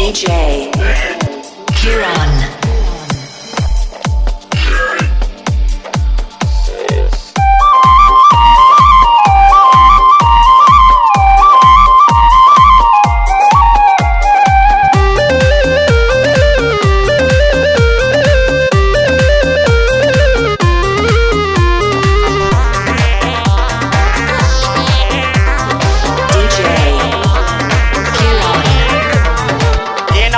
DJ Kiran.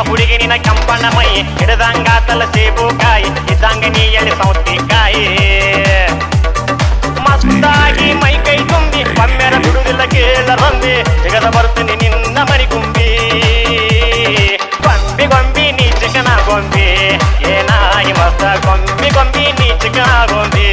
ಹುಡುಗಿ ನಿನ್ನ ಕೆಂಪಣ್ಣ ಮೈ ಹಿಡಿದಂಗ ತಲ ಸೇಬುಕಾಯಿ ಇದ್ದಂಗ ನೀಯಲ್ಲಿ ಸೌತಿಕಾಯಿ ಮಸ್ತಾಗಿ ಮೈ ಕೈ ತುಂಬಿ ಒಮ್ಮೆರ ಬಿಡುವುದಿಲ್ಲ ಕೇಳರಂಬಿ ಸಿಗದ ಬರ್ತೀನಿ ನಿನ್ನ ಮರಿ ಗುಂಬಿ ಗೊಂಬಿ ಗೊಂಬಿ ನೀ ಚಿಕನ ಗೊಂಬಿ ಏನಾಗಿ ಮಸ್ತ ಗೊಂಬಿ ಗೊಂಬಿ ನೀ ಚಿಕನ ಗೊಂಬಿ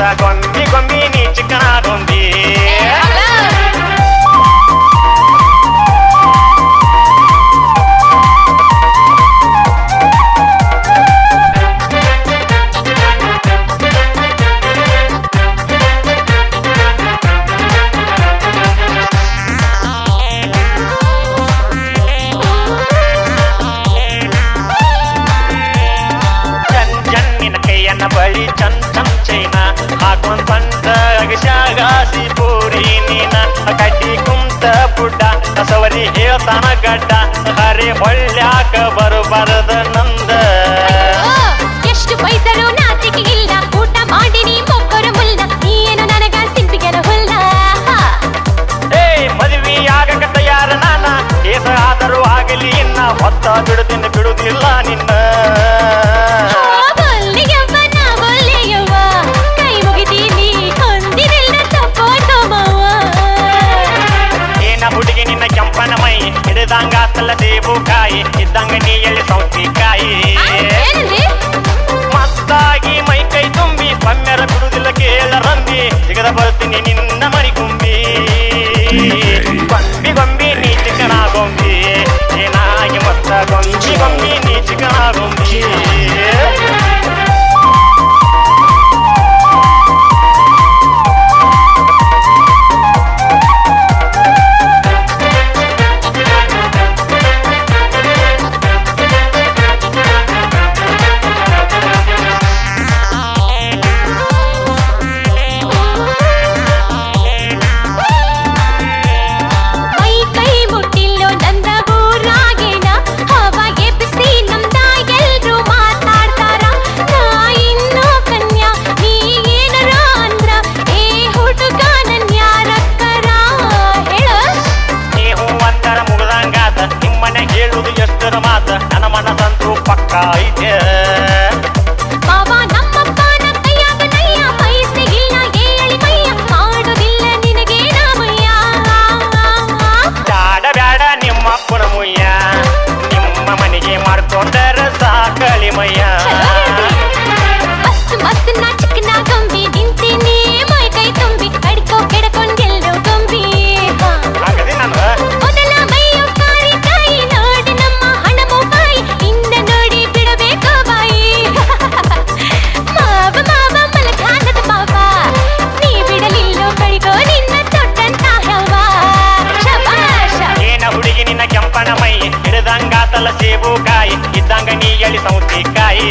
ಗೊಂಬಿ ಗೊಂಬಿ ನೀ ಚಿಕನ ಗೊಂಬಿ ಜನ್ನಿನ ಕೈಯನ್ನ ಬಳಿ ಚನ್ ಚನ್ ಚೈನ ಹಾಕೊಂಡ್ ಬಂದ ಅಗಶಾಗಾಸಿ ಪೂರಿ ನೀನ ಕಡ್ಡಿ ಕುಂತ ಪುಡ್ಡ ಕಸವರಿ ಹೇಳ್ತಾನ ಗಡ್ಡ ಹರಿ ಹೊಳ್ಳ್ಯಾಕ ಬರಬಾರದ ನಂದ ಎಷ್ಟು ಬೈದರು ನಾಚಿಕೆ ಇಲ್ಲ ಊಟ ಮಾಡಿ ನೀ ಮೊಕ್ಕರು ಮುಲ್ಲ ನೀನು ನನಗ ಸಿಂಪಿಗೆರ ಹುಲ್ಲ ಮದುವೆ ಆಗಕ ತಯಾರ ನಾನ ಕೇಸ ಆದರೂ ಆಗಲಿ ಇನ್ನ ಹೊತ್ತ ಬಿಡುದಿನ ಬಿಡುದಿಲ್ಲ ನಿನ್ನ ಹುಡುಗಿ ನಿನ್ನ ಕೆಂಪನ ಮೈ ಹಿಡಿದಂಗ ತಲ ಸೇಬುಕಾಯಿ ಇದ್ದಂಗ ನೀಯಲ್ಲಿ ಸೌತಿಕಾಯಿ ಮಸ್ತಾಗಿ ಮೈ ಕೈ ತುಂಬಿ ಒಮ್ಮೆರ ಬಿಡುವುದಿಲ್ಲ ಕೇಳರಂಬಿ ಸಿಗದ ಬರ್ತೀನಿ ನಿನ್ನ ಮರಿ ಗುಂಬಿ ಗೊಂಬಿ ಗೊಂಬಿ ನೀ ಚಿಕನ ಗೊಂಬಿ ಏನಾಗಿ ಮಸ್ತ ಗೊಂಬಿ ಗೊಂಬಿ ನೀ ಚಿಕನ ಗೊಂಬಿ ಮಾತ ನನ್ನ ಮನದಂತೂ ಪಕ್ಕ ಐತೆ ಬಾಬಾ ನಮ್ಮಪ್ಪನ ಕೈಯಾಗ ನಯ್ಯ ಪೈಸೆಗಿಲ್ಲ ಏಳಿ ಮಯ್ಯ ಮಾಡುದಿಲ್ಲ ನಿನಗೆ ನಾಮಯ್ಯ ಬ್ಯಾಡ ಬ್ಯಾಡ ನಿಮ್ಮ ಅಪ್ಪನ ಮುಯ್ಯ ನಿಮ್ಮ ಮನೆಗೆ ಮಾಡ್ಕೊಂಡರ ಸಾಕಳಿ ಮಯ್ಯ ಮಸ್ತ್ ಮಸ್ತ್ ನಾ ಚಿಕ್ಕನ ಗೊಂಬಿ ನಿಂತೀನಿ ಮೈ ಕೈ ತುಂಬಿ ಕಡ್ಕೋ ಕೆಡಕೊಂಡೆಲ್ಲೋ ಗೊಂಬಿ ಆಗದಿ ನಾನು ಮೊದಲ ಮೈಯು ಕಾರಿ ಕಾಯಿ ನೋಡಿ ನಮ್ಮ ಹಣಮು ಬಾಯಿ ಇಂದ ನೋಡಿ ಬಿಡಬೇಕು ಬಾಯಿ ಮಾವ ಮಾವ ಮಲಗಾನದ ಮಾವ ನೀ ಬಿಡಲಿಲ್ಲೋ ಕಳಿಗೋ ನಿನ್ನ ತೊಟ್ಟಂತ ಹವ ಶಬಾಷ ಏನ ಹುಡುಗಿ ನಿನ್ನ ಕೆಂಪನ ಮೈ ಹಿಡಿದಂಗ ತಲ ಸೇಬುಕಾಯಿ ಇದ್ದಂಗ ನೀ ಎಳಿ ಸೌತಿಕಾಯಿ